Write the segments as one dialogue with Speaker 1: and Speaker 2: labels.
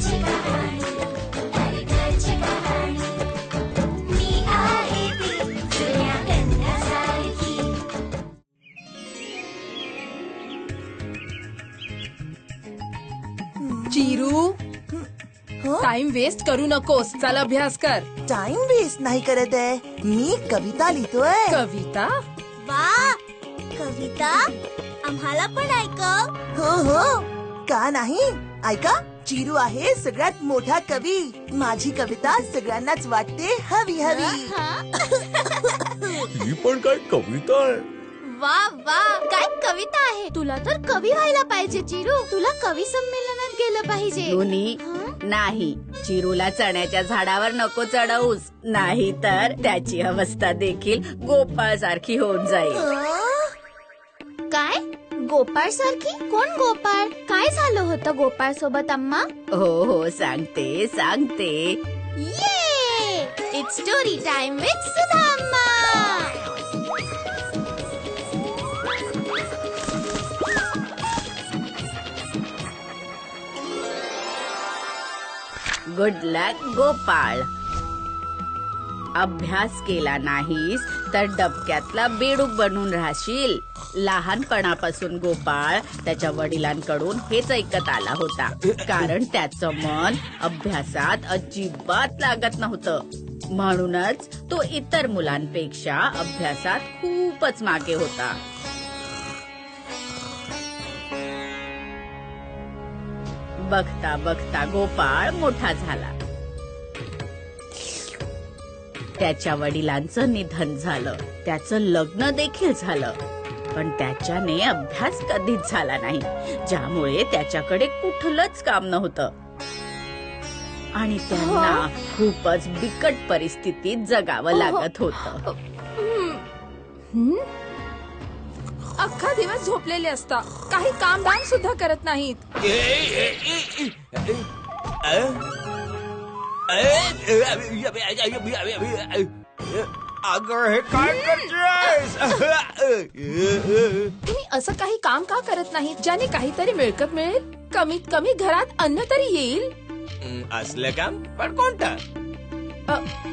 Speaker 1: घरची कहाणी, हर घरची कहाणी. मी आहे ती जुन्या कन्यासारखी.
Speaker 2: चिरू, टाइम वेस्ट करू नकोस, चल अभ्यास कर.
Speaker 3: टाइम वेस्ट नाही करत आहे, मी कविता लिहितोय.
Speaker 2: कविता?
Speaker 4: वा, कविता आम्हाला पण ऐकव.
Speaker 3: हो हो, का नाही. ऐका, चिरू आहे सगळ्यात मोठा कवी. माझी कविता सगळ्यांनाच वाटते हवी हवी.
Speaker 5: ही पण काय कविता आहे?
Speaker 4: वा वा, काय कविता आहे. तुला तर कवी व्हायला पाहिजे चिरू. तुला कवी संमेलनात गेलं पाहिजे.
Speaker 6: दोन्ही नाही, चिरूला चण्याच्या झाडावर नको चढवूस, नाही तर त्याची अवस्था देखील गोपाळ सारखी होऊन जाईल.
Speaker 4: काय गोपाळ सारखी? कोण गोपाळ? काय झालं होतं गोपाळ सोबत अम्मा?
Speaker 6: हो हो, सांगते सांगते.
Speaker 4: ये, it's story time with Sudha अम्मा.
Speaker 6: Good luck Gopal. अभ्यास केला नाहीस तर डबक्यातला बेडूक बनून राहशील. लहानपणापासून गोपाळ त्याच्या वडिलांकडून हेच ऐकत आला होता, कारण त्याचं मन अभ्यासात अजिबात लागत नव्हतं. म्हणूनच तो इतर मुलांपेक्षा अभ्यासात खूपच मागे होता. बघता बघता गोपाळ मोठा झाला. त्याच्या वडिलांचं निधन झालं, त्याचं लग्न देखील झालं, पण त्याच्याने अभ्यास कधीच झाला नाही, ज्यामुळे त्याच्याकडे कुठलंच काम नव्हतं आणि त्यांना खूपच बिकट परिस्थितीत जगावं लागत होतं.
Speaker 2: अख्खा दिवस झोपलेले असता, काही काम दाम सुद्धा करत नाहीत.
Speaker 5: अगं हे काय करतेस?
Speaker 2: तुम्ही असं काही काम का करत नाहीत ज्याने काहीतरी मिळकत मिळेल? कमीत कमी घरात अन्न तरी येईल.
Speaker 5: असलं काम? पण कोणतं?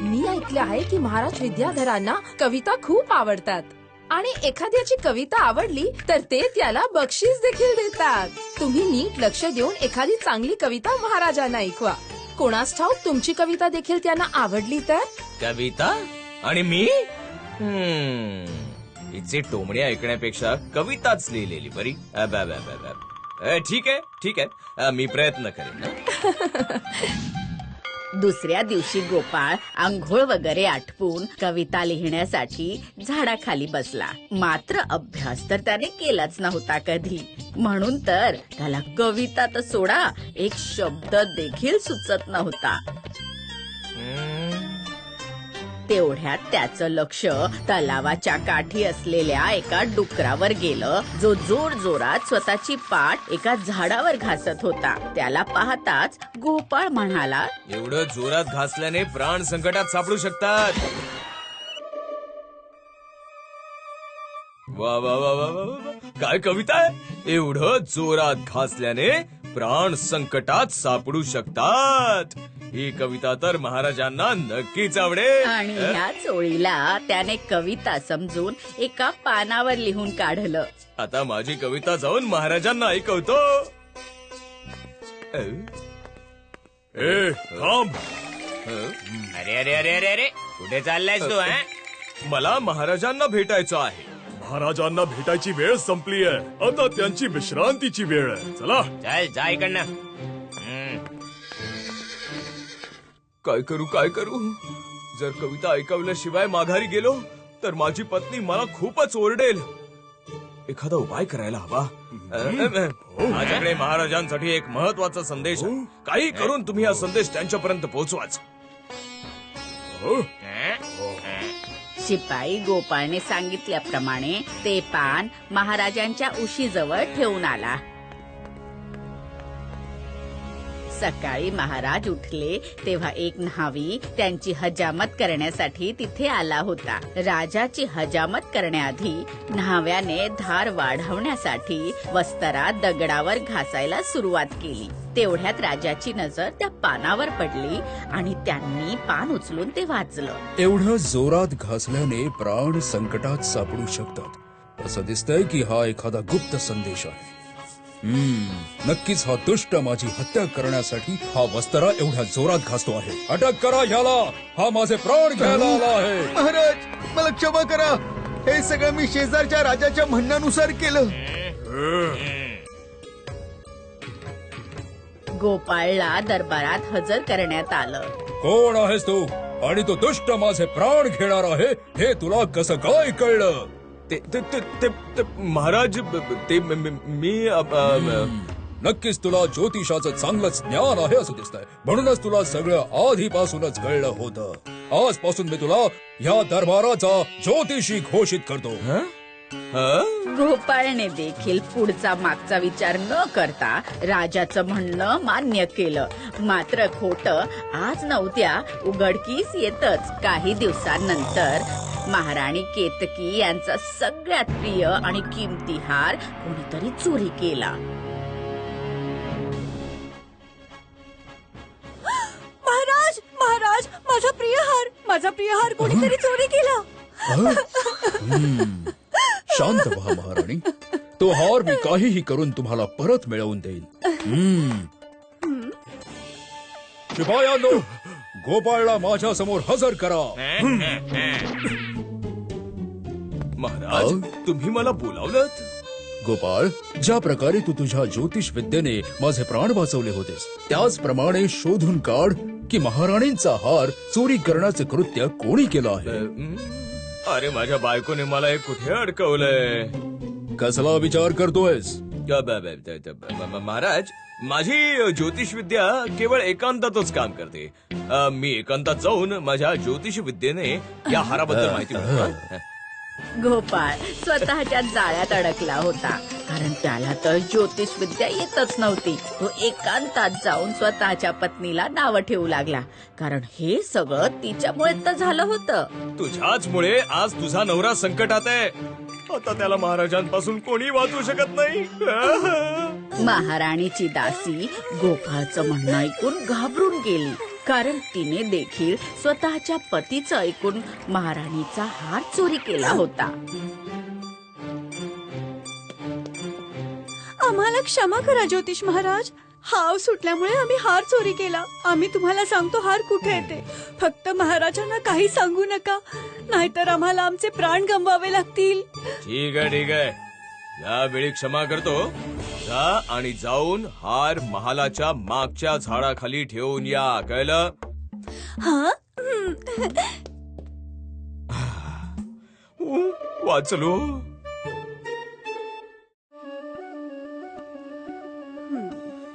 Speaker 2: मी ऐकले आहे की महाराज विद्याधरांना कविता खूप आवडतात आणि एखाद्याची कविता आवडली तर ते त्याला बक्षीस देखील देतात. तुम्ही नीट लक्ष देऊन एखादी चांगली कविता महाराजांना ऐकवा. कोणास ठाऊक तुमची कविता देखील त्यांना आवडली तर?
Speaker 5: कविता? आणि मी? हिचे टोमणे ऐकण्यापेक्षा कविताच लिहिलेली बरी. ठीक आहे ठीक आहे, मी प्रयत्न करेन.
Speaker 6: दुसऱ्या दिवशी गोपाळ आंघोळ वगैरे आटपून कविता लिहिण्यासाठी झाडाखाली बसला. मात्र अभ्यास तर त्याने केलाच नव्हता कधी, म्हणून तर त्याला कविता तर सोडा, एक शब्द देखील सुचत नव्हता. तेवढ्यात त्याचं लक्ष तलावाच्या काठी असलेल्या एका डुकरावर गेलं, जो जोर जोरात स्वतःची पाठ एका झाडावर घासत होता. त्याला पाहताच गोपाळ म्हणाला,
Speaker 5: एवढं जोरात घासल्याने प्राण संकटात सापडू शकतात. वा वा वा वा वा वा, काय कविता आहे? एवढं जोरात घासल्याने प्राण संकटात सापडू शकतात. ही कविता तर महाराजांना नक्कीच आवडेल.
Speaker 6: आणि ह्याच ओळीला त्याने कविता समजून एका पानावर लिहून काढलं.
Speaker 5: आता माझी कविता जाऊन महाराजांना ऐकवतो. थांब.
Speaker 7: अरे अरे अरे अरे अरे, कुठे चाललायस तू?
Speaker 5: मला महाराजांना भेटायचं आहे.
Speaker 8: महाराजांना भेटायची वेळ संपली आहे, आता त्यांची विश्रांतीची वेळ आहे. चला
Speaker 7: चल जा इकडनं.
Speaker 5: काय करू काय करू? जर कविता ऐकवल्याशिवाय माघारी गेलो तर माझी पत्नी मला खूपच ओरडेल. एखादा उपाय करायला हवा. माझ्याकडे महाराजांसाठी एक महत्वाचा संदेश आहे. काही करून तुम्ही हा संदेश त्यांच्यापर्यंत पोहोचवाच.
Speaker 6: शिपाई गोपाळने सांगितल्याप्रमाणे ते पान महाराजांच्या उशीजवळ ठेवून आला. सकाळी महाराज उठले तेव्हा एक न्हावी त्यांची हजामत करण्यासाठी तिथे आला होता. राजाची हजामत करण्याआधी न्हाव्याने धार वाढवण्यासाठी वस्त्रा दगडावर घासायला सुरुवात केली. तेवढ्यात राजाची नजर त्या पानावर पडली आणि त्यांनी पान उचलून ते वाचलं.
Speaker 9: एवढं जोरात घासल्याने प्राण संकटात सापडू शकतात. असं दिसतंय की हा एखादा गुप्त संदेश आहे. नक्कीच हा दुष्ट माझी हत्या करण्यासाठी हा वस्त्रा एवढ्या जोरात घासतो आहे. अटक करा ह्याला, हा माझे प्राण घ्यायला आला आहे.
Speaker 10: महाराज मला क्षमा करा, हे सगळं मी शेजारच्या राजाच्या म्हणण्यानुसार केलं.
Speaker 6: गोपाळला दरबारात हजर करण्यात आलं.
Speaker 9: कोण आहेस तू आणि तो दुष्ट माझे प्राण घेणार आहे हे तुला कसं काय कळलं?
Speaker 5: ते ते ते ते ते महाराज ते मी
Speaker 9: नक्कीच तुला ज्योतिषाचं चांगलंच ज्ञान आहे असं दिसतंय. म्हणूनच तुला सगळं आधीपासूनच कळलं होतं. आजपासून मी तुला ह्या दरबाराचा ज्योतिषी घोषित करतो.
Speaker 6: गोपाळने देखील पुढचा मागचा विचार न करता राजाचं म्हणणं मान्य केलं. मात्र खोटं आज नव्हत्या उघडकीस येतच. काही दिवसांनंतर महाराणी केतकी यांचा सगळ्यात प्रिय आणि किमती हार कोणीतरी चोरी केला.
Speaker 4: महाराज महाराज माझा प्रिय हार कोणीतरी चोरी केला.
Speaker 9: शांत व्हा महाराणी, तो हार मी काहीही करून तुम्हाला परत मिळवून देईन. शिपायांनो, गोपाळला माझ्या समोर हजर करा.
Speaker 5: महाराज तुम्ही मला बोलावलं?
Speaker 9: गोपाळ, ज्या प्रकारे तू तुझ्या ज्योतिष विद्येने माझे प्राण वाचवले होतेस त्याचप्रमाणे शोधून काढ की महाराणींचा हार चोरी करण्याचे कृत्य कोणी केलं आहे.
Speaker 5: अरे माझ्या बायकोने मला हे कुठे अडकवलंय?
Speaker 9: कसला विचार करतोयस?
Speaker 5: महाराज माझी ज्योतिष विद्या केवळ एकांतातच काम करते. मी एकांतात जाऊन माझ्या ज्योतिष विद्येने या हाराबद्दल माहिती मिळवतो.
Speaker 6: गोपाळ स्वतःच्या जाळ्यात अडकला होता, कारण त्याला तर ज्योतिष विद्या येतच नव्हती. तो एकांतात जाऊन स्वतःच्या पत्नीला नावं ठेवू लागला, कारण हे सगळं तिच्यामुळे तर झालं होतं.
Speaker 5: तुझ्याचमुळे आज तुझा नवरा संकटात आहे. आता त्याला महाराजांपासून कोणी वाचवू शकत नाही.
Speaker 6: महाराणीची दासी गोपाळचं म्हणणं ऐकून घाबरून गेली, कारण तिने देखील स्वतःच्या पतीचं ऐकून महाराणीचा हार चोरी केला होता.
Speaker 4: आम्हाला क्षमा करा ज्योतिष महाराज. हाव सुटल्यामुळे आम्ही हार चोरी केला. आम्ही तुम्हाला सांगतो हार कुठे येते. फक्त महाराजांना काही सांगू नका, नाहीतर आम्हाला आमचे प्राण गमवावे लागतील.
Speaker 5: ठीक आहे. यावेळी क्षमा करतो. जा आणि जाऊन हार महालाच्या मागच्या झाडाखाली ठेवून या. कळलं?
Speaker 4: हा
Speaker 5: वाचलो.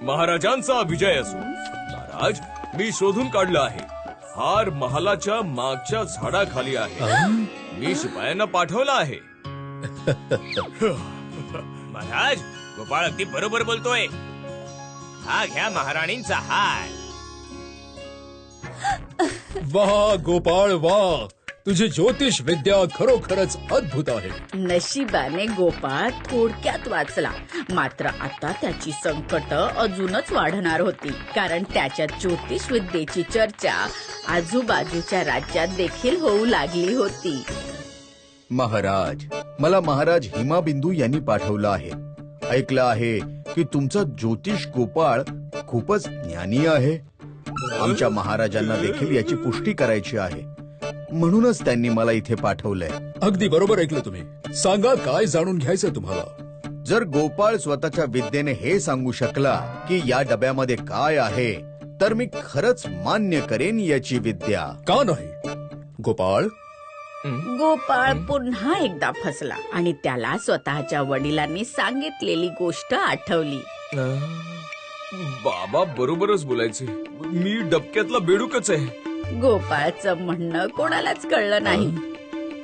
Speaker 5: महाराजांचा विजय असो. महाराज मी शोधून काढलं आहे. हार महालाच्या मागच्या झाडाखाली आहे. मी शिपायांना पाठवला आहे.
Speaker 7: महाराज गोपाळ अगदी बरोबर बोलतोय. हा घ्या महाराणींचा हार.
Speaker 9: वाह गोपाळ वाह, तुझी ज्योतिष विद्या खरोखरच अद्भुत आहे.
Speaker 6: नशिबाने गोपाळ थोडक्यात वाचला. मात्र आता त्याची संकट अजूनच वाढणार होती, कारण त्याच्या ज्योतिष विद्येची चर्चा आजूबाजूच्या राज्यात देखील होऊ लागली होती.
Speaker 10: महाराज मला महाराज हिमाबिंदू यांनी पाठवलं आहे. ऐकलं आहे की तुमचा ज्योतिष गोपाळ खूपच ज्ञानी आहे. आमच्या महाराजांना देखील याची पुष्टी करायची आहे, म्हणूनच त्यांनी मला इथे पाठवलंय.
Speaker 9: अगदी बरोबर ऐकलं तुम्ही. सांगा काय जाणून घ्यायचं तुम्हाला.
Speaker 10: जर गोपाळ स्वतःच्या विद्येने हे सांगू शकला की या डब्यामध्ये काय आहे, तर मी खरंच मान्य करेन याची विद्या.
Speaker 9: का नाही गोपाळ?
Speaker 6: गोपाळ पुन्हा एकदा फसला आणि त्याला स्वतःच्या वडिलांनी सांगितलेली गोष्ट आठवली.
Speaker 5: बाबा बरोबरच बोलायचे. मी डबक्यातला बेडूकच आहे.
Speaker 6: गोपाळचं म्हणणं कोणालाच कळलं नाही,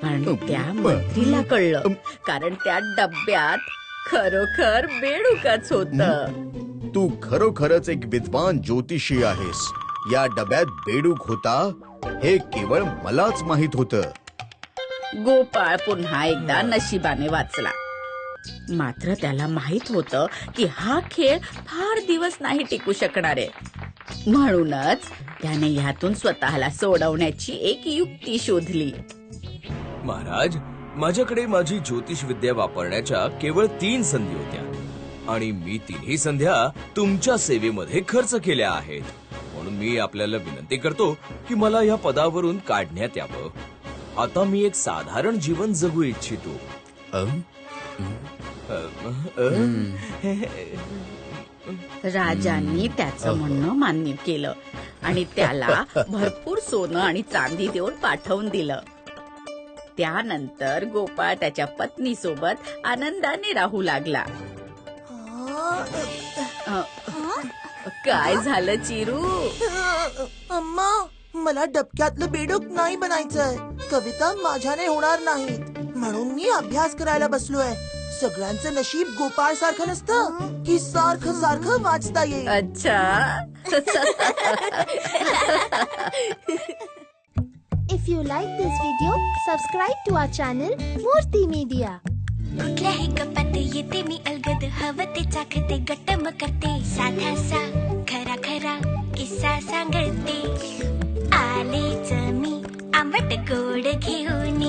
Speaker 6: पण त्या मंत्रीला कळलं, कारण त्या डब्यात खरोखर बेडूकच होतं.
Speaker 10: तू खरोखरच एक विद्वान ज्योतिषी आहेस. या डब्यात बेडूक होता हे केवळ मलाच माहित होतं.
Speaker 6: गोपाळ पुन्हा एकदा नशिबाने वाचला. मात्र त्याला माहित होतं की हा खेळ फार दिवस नाही टिकू शकणार आहे. म्हणूनच त्याने ह्यातून स्वतःला सोडवण्याची एक युक्ती शोधली.
Speaker 5: महाराज, माझ्याकडे माझी ज्योतिष विद्या वापरण्याच्या केवळ 3 संधी होत्या आणि मी 3ही संध्या तुमच्या सेवेमध्ये खर्च केल्या आहेत. म्हणून मी आपल्याला विनंती करतो की मला या पदावरून काढण्यात यावं. आता मी एक साधारण जीवन जगू इच्छितो.
Speaker 6: राजांनी त्याचं म्हणणं मान्य केलं आणि त्याला भरपूर सोनं आणि चांदी देऊन पाठवून दिलं. त्यानंतर गोपाळ त्याच्या पत्नी सोबत आनंदाने राहू लागला. काय झालं चिरू?
Speaker 3: अम्मा, मला डबक्यातलं बेडूक नाही बनायचंय. कविता माझ्याने होणार नाहीत म्हणून मी अभ्यास करायला बसलोय. सगळ्यांचं नशीब गोपाळ सारखं नसतं की सारखं सारखं वाचता येईल.
Speaker 6: अच्छा.
Speaker 1: If you like this video, subscribe to our channel Murthy Media. कुठल्याही गप्पात येते मी अलगद, हवं ते चाखते, गट्टम करते, साधासा खरा खरा किस्सा सांगते. आलेच मी आंबट गोड घेऊन